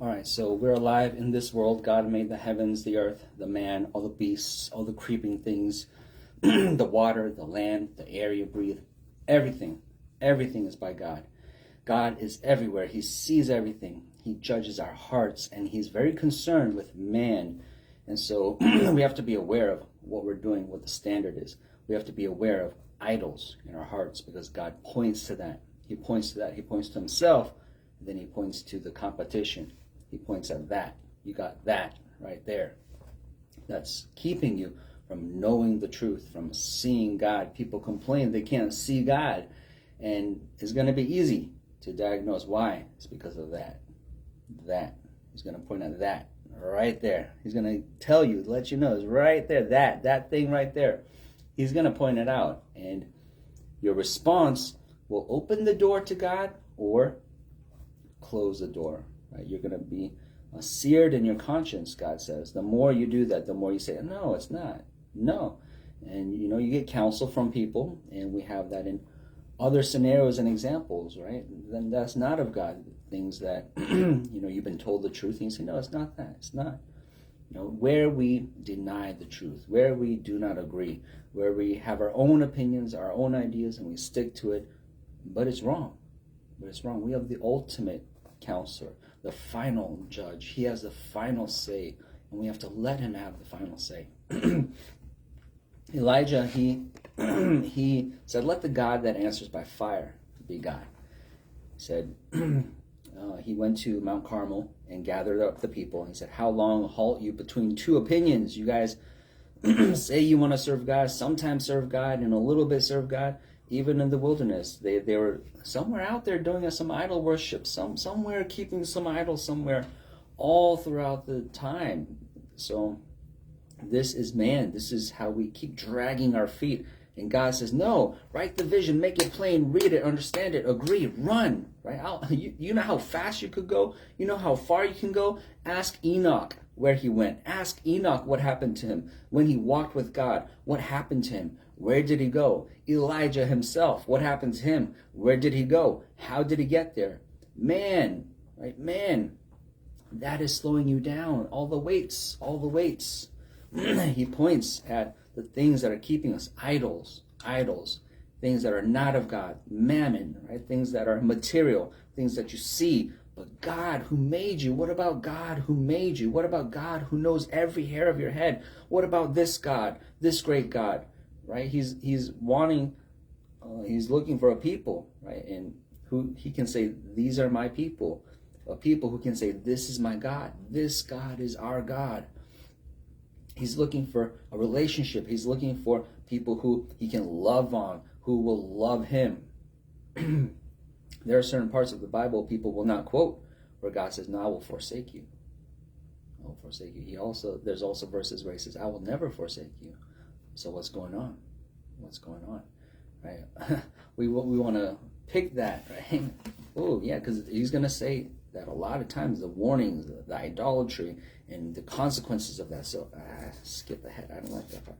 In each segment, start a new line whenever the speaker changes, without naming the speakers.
All right, so we're alive in this world. God made the heavens, the earth, the man, all the beasts, all the creeping things, the water, the land, the air you breathe, everything. Everything is by God. God is everywhere. He sees everything. He judges our hearts, and he's very concerned with man. And so we have to be aware of what we're doing, what the standard is. We have to be aware of idols in our hearts because God points to that. He points to that. He points to himself, and then he points to the competition. He points at that. You got that right there. That's keeping you from knowing the truth, from seeing God. People complain they can't see God, and it's going to be easy to diagnose why. It's because of that. He's going to point at that right there. He's going to tell you, let you know, it's right there. That thing right there. He's going to point it out, and your response will open the door to God or close the door. Right? You're going to be seared in your conscience, God says. The more you do that, the more you say, no, it's not. No. And you get counsel from people, and we have that in other scenarios and examples, right? Then that's not of God. Things that you've been told the truth, and you say, no, it's not that. It's not. Where we deny the truth, where we do not agree, where we have our own opinions, our own ideas, and we stick to it, but it's wrong. We have the ultimate counselor, the final judge. He has the final say, and we have to let him have the final say. Elijah, he said, let the God that answers by fire be God. He said, he went to Mount Carmel and gathered up the people. And he said, how long halt you between two opinions? You guys say you want to serve God, sometimes serve God, and a little bit serve God. Even in the wilderness, they were somewhere out there doing some idol worship, somewhere keeping some idols somewhere, all throughout the time. So this is man. This is how we keep dragging our feet. And God says, no, write the vision, make it plain, read it, understand it, agree, run. Right? You know how fast you could go? You know how far you can go? Ask Enoch where he went. Ask Enoch what happened to him when he walked with God. What happened to him? Where did he go? Elijah himself, what happened to him? Where did he go? How did he get there? Man, right? Man, that is slowing you down. All the weights. He points at the things that are keeping us, idols, things that are not of God, mammon, right? Things that are material, things that you see. But God who made you, what about God who made you? What about God who knows every hair of your head? What about this God, this great God, right? He's wanting, he's looking for a people, right? And who he can say, these are my people. A people who can say, this is my God. This God is our God. He's looking for a relationship. He's looking for people who he can love on, who will love him. There are certain parts of the Bible people will not quote where God says, no, I will forsake you. I will forsake you. There's also verses where he says, I will never forsake you. So what's going on? Right? we want to pick that, right? Oh, yeah, because he's going to say that a lot of times, the warnings, the idolatry, and the consequences of that. So skip ahead. I don't like that part.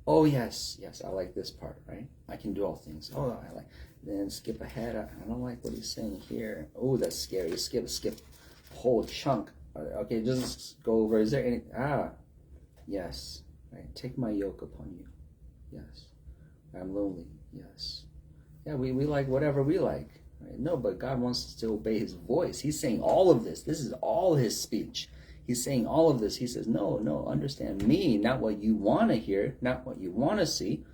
Oh, yes, I like this part, right? I can do all things. Oh, I like. Then skip ahead. I don't like what he's saying here. Oh, that's scary. Skip a whole chunk. Okay, just go over. Is there any? Yes. Right. Take my yoke upon you. Yes. I'm lonely. Yes. Yeah, we like whatever we like. Right? No, but God wants us to obey his voice. He's saying all of this. This is all his speech. He's saying all of this. He says, no, understand me, not what you want to hear, not what you want to see,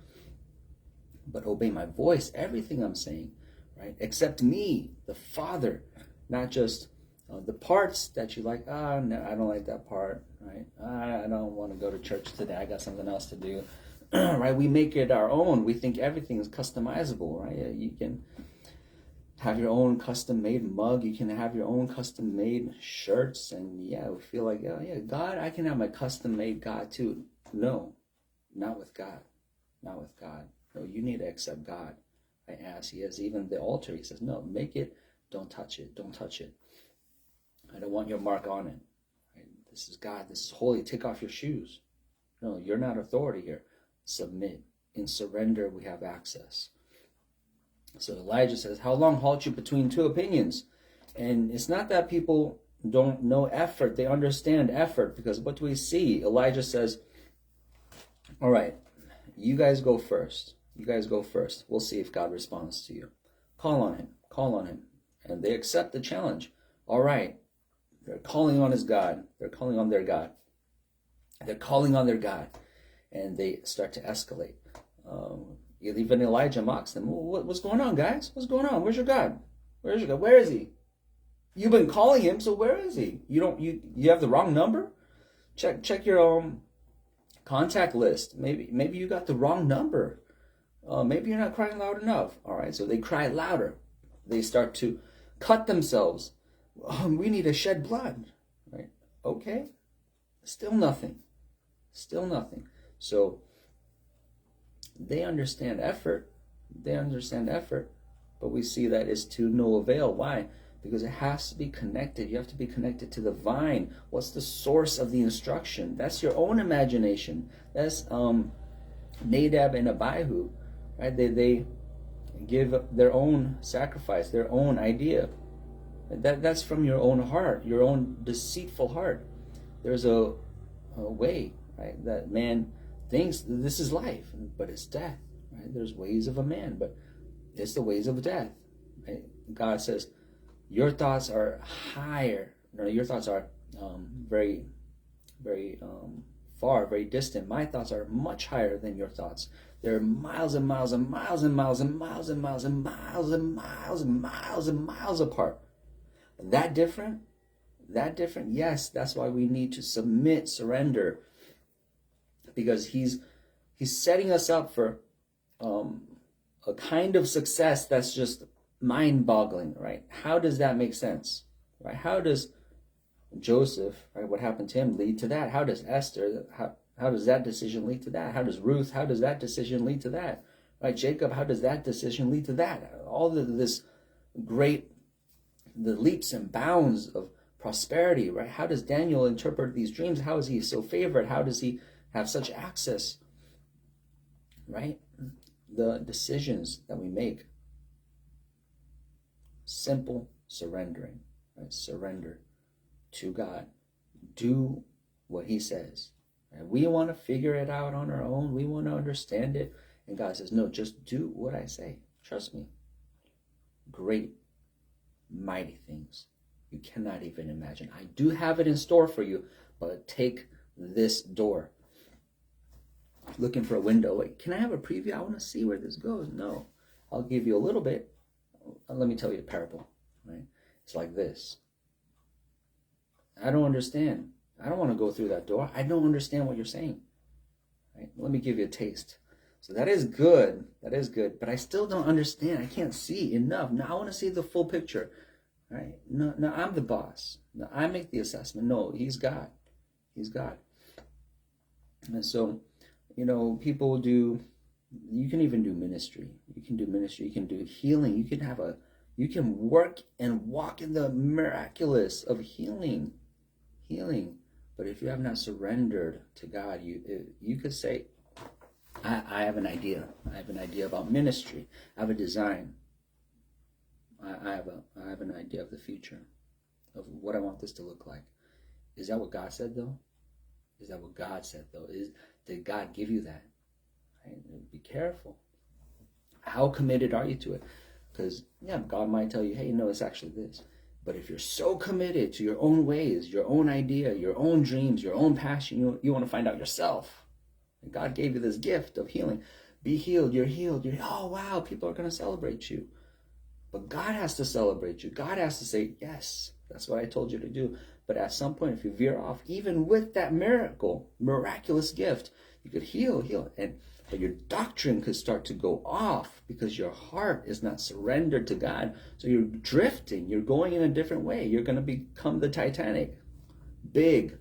but obey my voice, everything I'm saying, right? Accept me, the Father, not just the parts that you like. No, I don't like that part, right? I don't want to go to church today. I got something else to do, right? We make it our own. We think everything is customizable, right? You can have your own custom-made mug. You can have your own custom-made shirts. And yeah, we feel like, oh yeah, God, I can have my custom-made God too. No, not with God. Not with God. No, you need to accept God. As he is. Even the altar, he says, no, make it, don't touch it. Don't touch it. I don't want your mark on it. Right? This is God. This is holy. Take off your shoes. No, you're not authority here. Submit. In surrender, we have access. So Elijah says, how long halt you between two opinions? And it's not that people don't know effort. They understand effort, because what do we see? Elijah says, all right, you guys go first. You guys go first. We'll see if God responds to you. Call on him. Call on him. And they accept the challenge. All right. They're calling on his God. They're calling on their God. They're calling on their God. And they start to escalate. Even Elijah mocks them. What's going on, guys? What's going on? Where's your God? Where's your God? Where is he? You've been calling him, so where is he? You have the wrong number? Check your contact list. Maybe you got the wrong number. Maybe you're not crying loud enough. All right, so they cry louder. They start to cut themselves. We need to shed blood. Right? Okay. Still nothing. Still nothing. So they understand effort. They understand effort. But we see that it's to no avail. Why? Because it has to be connected. You have to be connected to the vine. What's the source of the instruction? That's your own imagination. That's Nadab and Abihu. Right? They give their own sacrifice, their own idea. That's from your own heart, your own deceitful heart. There's a way, right, that man thinks this is life, but it's death. Right? There's ways of a man, but it's the ways of death. Right? God says, your thoughts are higher. No, your thoughts are very, very far, very distant. My thoughts are much higher than your thoughts. They're miles and miles and miles and miles and miles and miles and miles and miles and miles and miles apart. That different? Yes, that's why we need to submit, surrender. Because he's setting us up for a kind of success that's just mind-boggling, right? How does that make sense? Right? How does Joseph, right, what happened to him, lead to that? How does Esther, how does that decision lead to that? How does Ruth, how does that decision lead to that? Right? Jacob, how does that decision lead to that? All of this great, the leaps and bounds of prosperity, right? How does Daniel interpret these dreams? How is he so favored? How does he have such access? Right? The decisions that we make. Simple surrendering. Right? Surrender to God. Do what he says. Right? We want to figure it out on our own. We want to understand it. And God says, no, just do what I say. Trust me. Great, mighty things you cannot even imagine. I do have it in store for you, but take this door. Looking for a window. Wait, can I have a preview? I want to see where this goes. No, I'll give you a little bit. Let me tell you a parable. Right? It's like this. I don't understand. I don't want to go through that door. I don't understand what you're saying. Right? Let me give you a taste. So that is good. That is good. But I still don't understand. I can't see enough. Now I want to see the full picture. Right? No, I'm the boss. No, I make the assessment. No, he's God. He's God. And so, people do, you can even do ministry. You can do ministry. You can do healing. You can work and walk in the miraculous of healing. But if you have not surrendered to God, you could say, I have an idea. I have an idea about ministry. I have a design. I have an idea of the future, of what I want this to look like. Is that what God said, though? Is that what God said, though? Did God give you that? Right? Be careful. How committed are you to it? Because, God might tell you, hey, no, it's actually this. But if you're so committed to your own ways, your own idea, your own dreams, your own passion, you want to find out yourself. And God gave you this gift of healing. Be healed. You're healed. Oh, wow, people are going to celebrate you. But God has to celebrate you. God has to say, yes, that's what I told you to do. But at some point, if you veer off, even with that miraculous gift, you could heal. But your doctrine could start to go off because your heart is not surrendered to God. So you're drifting. You're going in a different way. You're going to become the Titanic, big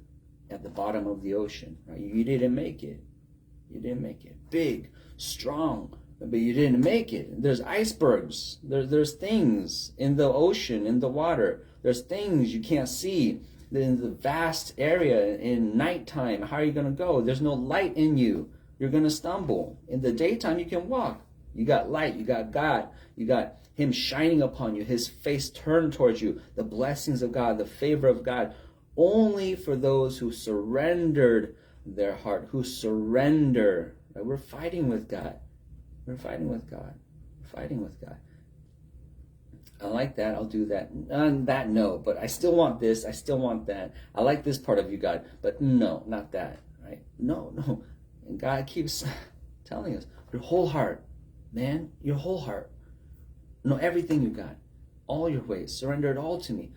at the bottom of the ocean. Right? You didn't make it. You didn't make it. Big, strong, but you didn't make it. There's icebergs. There's things in the ocean, in the water. There's things you can't see in the vast area in nighttime. How are you going to go? There's no light in you. You're going to stumble. In the daytime, you can walk. You got light. You got God. You got him shining upon you, his face turned towards you, the blessings of God, the favor of God, only for those who surrendered their heart, who surrender. Right? We're fighting with God. We're fighting with God. We're fighting with God. I like that. I'll do that. That, no. But I still want this. I still want that. I like this part of you, God. But no, not that. Right? No. And God keeps telling us, your whole heart, man, your whole heart. No, everything you got. All your ways. Surrender it all to me.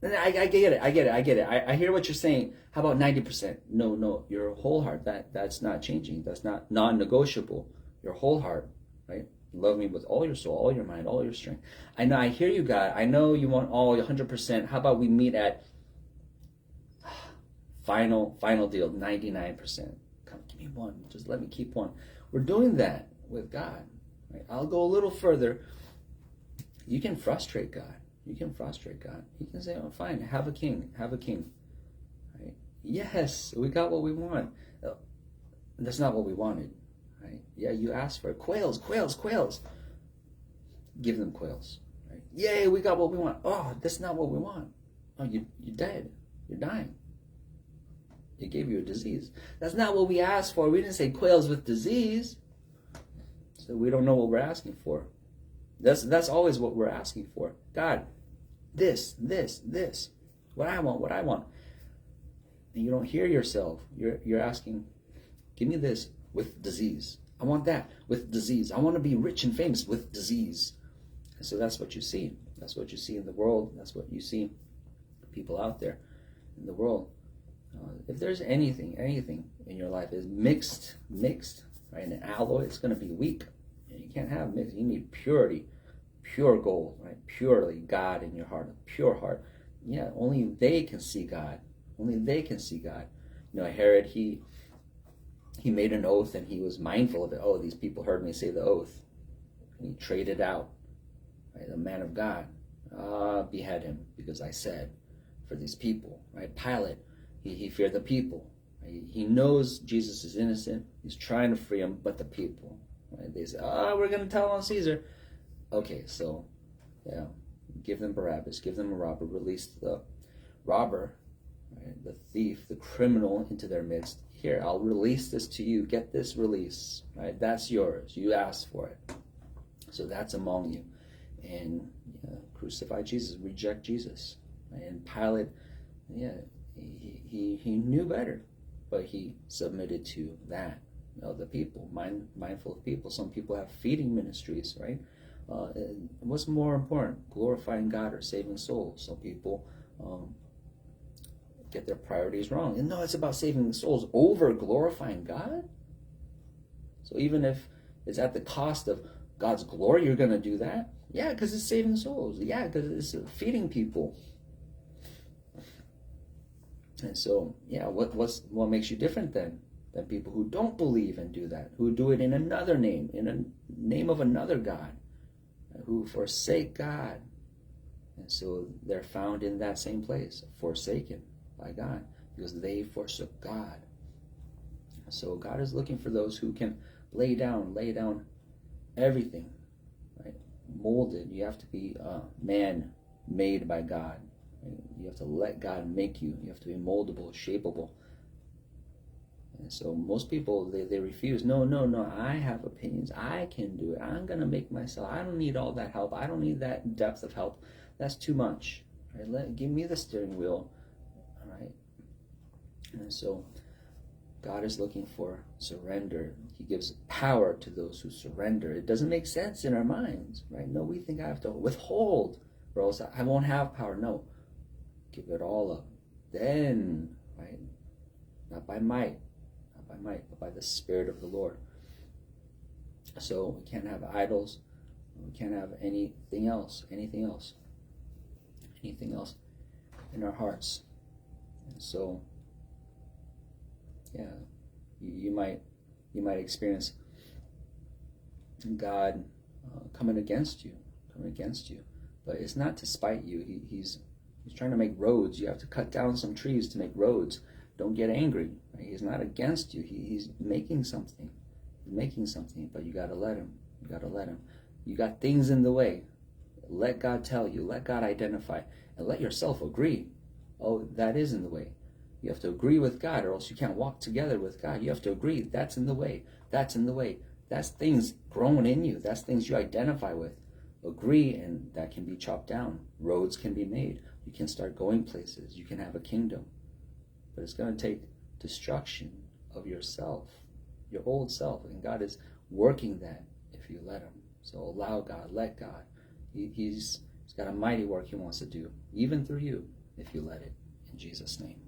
And I get it. I get it. I hear what you're saying. How about 90%? No. Your whole heart. That's not changing. That's not non-negotiable. Your whole heart, right? Love me with all your soul, all your mind, all your strength. I know, I hear you, God. I know you want all 100%. How about we meet at final deal, 99%. Come, give me one. Just let me keep one. We're doing that with God. Right? I'll go a little further. You can frustrate God. You can frustrate God. He can say, oh, fine, have a king. Right? Yes, we got what we want. That's not what we wanted. Right? Yeah, you asked for it. Quails. Give them quails. Right? Yay, we got what we want. Oh, that's not what we want. Oh, you're dead. You're dying. It gave you a disease. That's not what we asked for. We didn't say quails with disease. So we don't know what we're asking for. That's always what we're asking for. God, this. What I want. And you don't hear yourself. You're asking, give me this with disease. I want that with disease. I want to be rich and famous with disease. And so that's what you see. That's what you see in the world. That's what you see people out there in the world. If there's anything in your life is mixed, right? An alloy, it's going to be weak. You can't have mixed. You need purity, pure gold, right? Purely God in your heart, a pure heart. Yeah, only they can see God. Only they can see God. You know, Herod, he made an oath and he was mindful of it. Oh, these people heard me say the oath. And he traded out, right? The man of God. Behead him because I said for these people, right? Pilate, he feared the people. Right? He knows Jesus is innocent. He's trying to free him, but the people, right? They say, we're going to tell on Caesar. Okay, so, yeah, give them Barabbas, give them a robber, release the robber, right? The thief, the criminal into their midst. Here, I'll release this to you. Get this release, right? That's yours. You asked for it. So that's among you. And crucify Jesus, reject Jesus. Right? And Pilate, he knew better, but he submitted to that. The people, mindful of people. Some people have feeding ministries, right? What's more important, glorifying God or saving souls? Some people get their priorities wrong. And no, it's about saving souls over glorifying God. So even if it's at the cost of God's glory, you're going to do that? Yeah, because it's saving souls. Yeah, because it's feeding people. And so, yeah, what makes you different than people who don't believe and do that, who do it in another name, in a name of another God, who forsake God. And so they're found in that same place, forsaken by God, because they forsook God. So God is looking for those who can lay down everything, right? Molded. You have to be a man made by God. Right? You have to let God make you. You have to be moldable, shapeable. And so most people, they refuse. No, I have opinions. I can do it. I'm going to make myself. I don't need all that help. I don't need that depth of help. That's too much. Right? Give me the steering wheel. All right. And so God is looking for surrender. He gives power to those who surrender. It doesn't make sense in our minds, right? No, we think I have to withhold, or else I won't have power. No, give it all up. Then, right? Not by might, but by the Spirit of the Lord. So we can't have idols. We can't have anything else in our hearts. And so, yeah, you might experience God coming against you, but it's not to spite you. He's trying to make roads. You have to cut down some trees to make roads. Don't get angry. Right? He's not against you. He's making something. But you got to let him. You got to let him. You got things in the way. Let God tell you. Let God identify. And let yourself agree. Oh, that is in the way. You have to agree with God, or else you can't walk together with God. You have to agree. That's in the way. That's in the way. That's things growing in you. That's things you identify with. Agree, and that can be chopped down. Roads can be made. You can start going places. You can have a kingdom. But it's going to take destruction of yourself, your old self. And God is working that if you let him. So allow God, let God. He's got a mighty work he wants to do, even through you, if you let it. In Jesus' name.